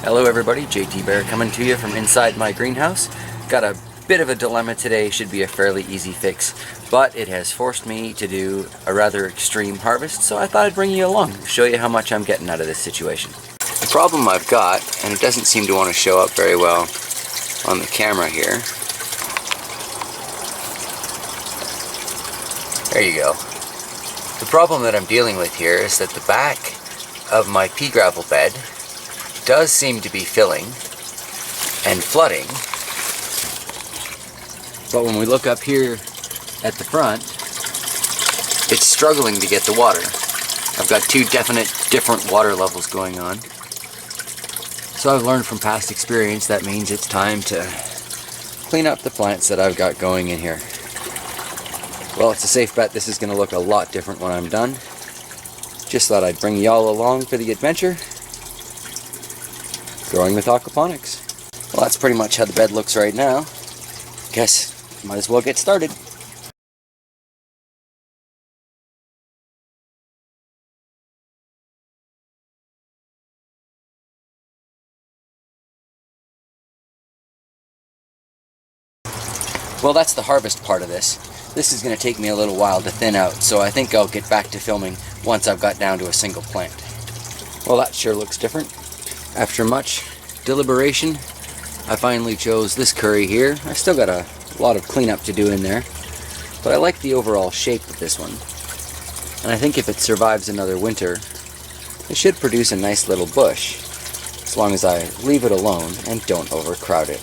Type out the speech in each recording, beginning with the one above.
Hello everybody, JT Bear coming to you from inside my greenhouse. Got a bit of a dilemma today, should be a fairly easy fix, but it has forced me to do a rather extreme harvest, so I thought I'd bring you along, show you how much I'm getting out of this situation. The problem I've got, and it doesn't seem to want to show up very well on the camera here. There you go. The problem that I'm dealing with here is that the back of my pea gravel bed does seem to be filling and flooding, but when we look up here at the front, it's struggling to get the water. I've got two different water levels going on. So I've learned from past experience that means it's time to clean up the plants that I've got going in here. Well, it's a safe bet this is going to look a lot different when I'm done. Just thought I'd bring y'all along for the adventure. Growing with aquaponics. Well, that's pretty much how the bed looks right now. Guess might as well get started. Well, that's the harvest part of this. This is going to take me a little while to thin out, so I think I'll get back to filming once I've got down to a single plant. Well, that sure looks different. After much deliberation, I finally chose this curry here. I still got a lot of cleanup to do in there, but I like the overall shape of this one. And I think if it survives another winter, it should produce a nice little bush, as long as I leave it alone and don't overcrowd it.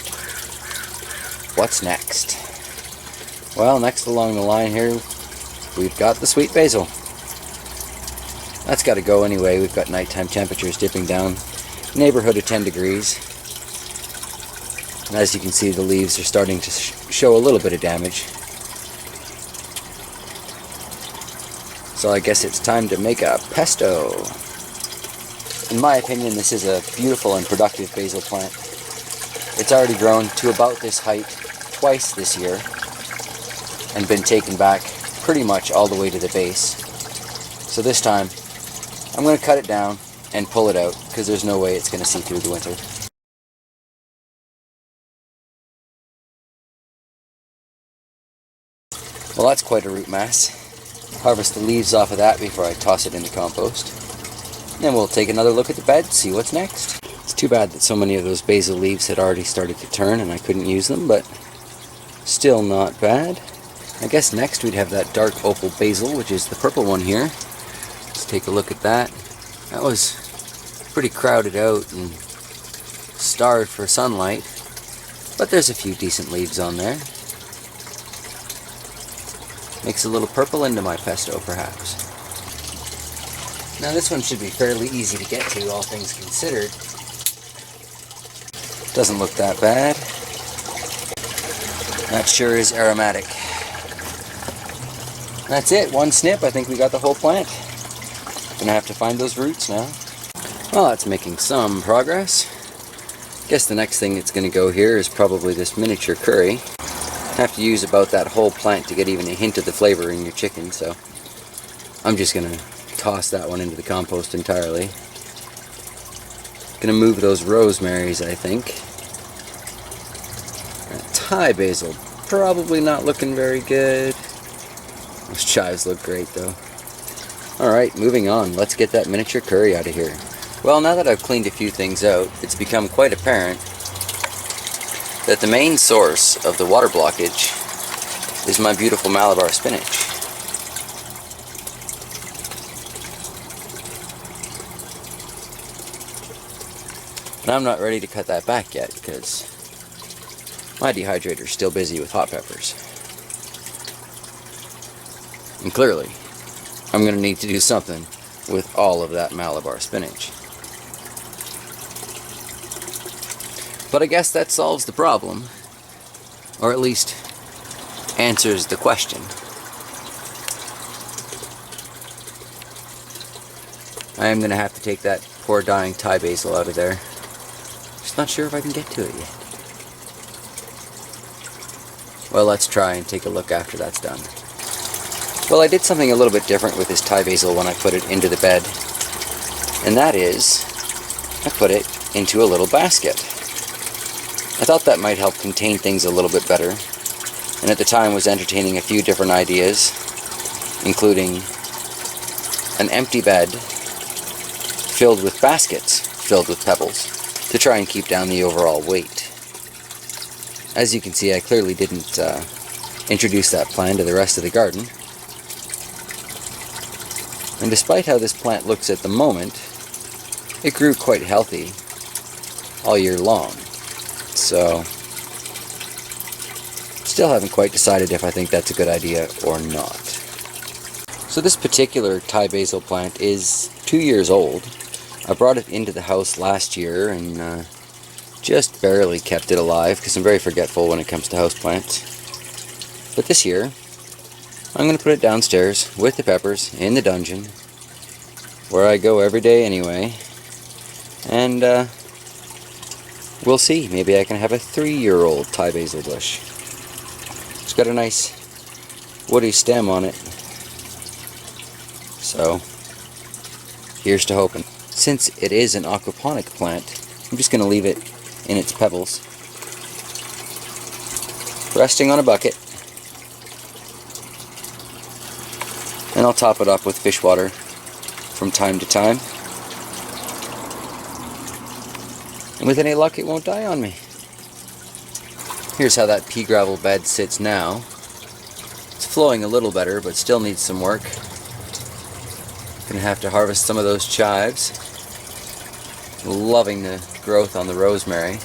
What's next? Well, next along the line here, we've got the sweet basil. That's got to go anyway. We've got nighttime temperatures dipping down neighborhood of 10 degrees. And as you can see, the leaves are starting to show a little bit of damage. So I guess it's time to make a pesto. In my opinion, this is a beautiful and productive basil plant. It's already grown to about this height twice this year and been taken back pretty much all the way to the base. So this time I'm going to cut it down and pull it out, because there's no way it's going to see through the winter. Well, that's quite a root mass. Harvest the leaves off of that before I toss it in the compost. Then we'll take another look at the bed, see what's next. It's too bad that so many of those basil leaves had already started to turn and I couldn't use them, but still not bad. I guess next we'd have that dark opal basil, which is the purple one here. Let's take a look at that. That was pretty crowded out and starved for sunlight, but there's a few decent leaves on there. Mix a little purple into my pesto, perhaps. Now this one should be fairly easy to get to, all things considered. Doesn't look that bad. That sure is aromatic. That's it, one snip. I think we got the whole plant. Gonna have to find those roots now. Well, that's making some progress. Guess the next thing that's gonna go here is probably this miniature curry. Have to use about that whole plant to get even a hint of the flavor in your chicken, so I'm just gonna toss that one into the compost entirely. Gonna move those rosemaries, I think. That Thai basil, probably not looking very good. Those chives look great though. Alright, moving on. Let's get that miniature curry out of here. Well, now that I've cleaned a few things out, it's become quite apparent that the main source of the water blockage is my beautiful Malabar spinach. And I'm not ready to cut that back yet because my dehydrator's still busy with hot peppers. And clearly, I'm going to need to do something with all of that Malabar spinach. But I guess that solves the problem, or at least answers the question. I am going to have to take that poor dying Thai basil out of there. Just not sure if I can get to it yet. Well, let's try and take a look after that's done. Well, I did something a little bit different with this Thai basil when I put it into the bed, and that is I put it into a little basket. I thought that might help contain things a little bit better, and at the time was entertaining a few different ideas, including an empty bed filled with baskets filled with pebbles to try and keep down the overall weight. As you can see, I clearly didn't introduce that plan to the rest of the garden. And despite how this plant looks at the moment, it grew quite healthy all year long. So, still haven't quite decided if I think that's a good idea or not. So this particular Thai basil plant is 2 years old. I brought it into the house last year and just barely kept it alive because I'm very forgetful when it comes to houseplants. But this year, I'm going to put it downstairs with the peppers in the dungeon, where I go every day anyway, and we'll see. Maybe I can have a 3-year-old Thai basil bush. It's got a nice woody stem on it, so here's to hoping. Since it is an aquaponic plant, I'm just going to leave it in its pebbles, resting on a bucket, and I'll top it up with fish water from time to time, and with any luck it won't die on me. Here's how that pea gravel bed sits now. It's flowing a little better, but still needs some work. Gonna have to harvest some of those chives. Loving the growth on the rosemary,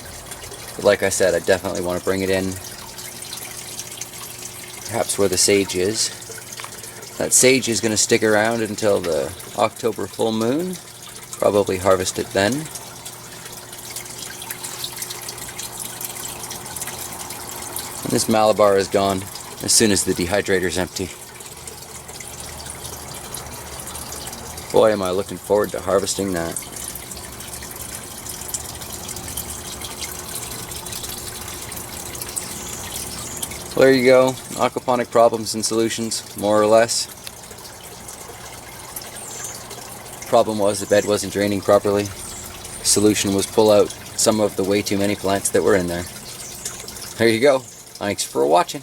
but like I said, I definitely want to bring it in perhaps where the sage is. That sage is going to stick around until the October full moon. Probably harvest it then. And this Malabar is gone as soon as the dehydrator's empty. Boy, am I looking forward to harvesting that. Well, there you go, aquaponic problems and solutions, more or less. Problem was the bed wasn't draining properly. Solution was pull out some of the way too many plants that were in there. There you go. Thanks for watching.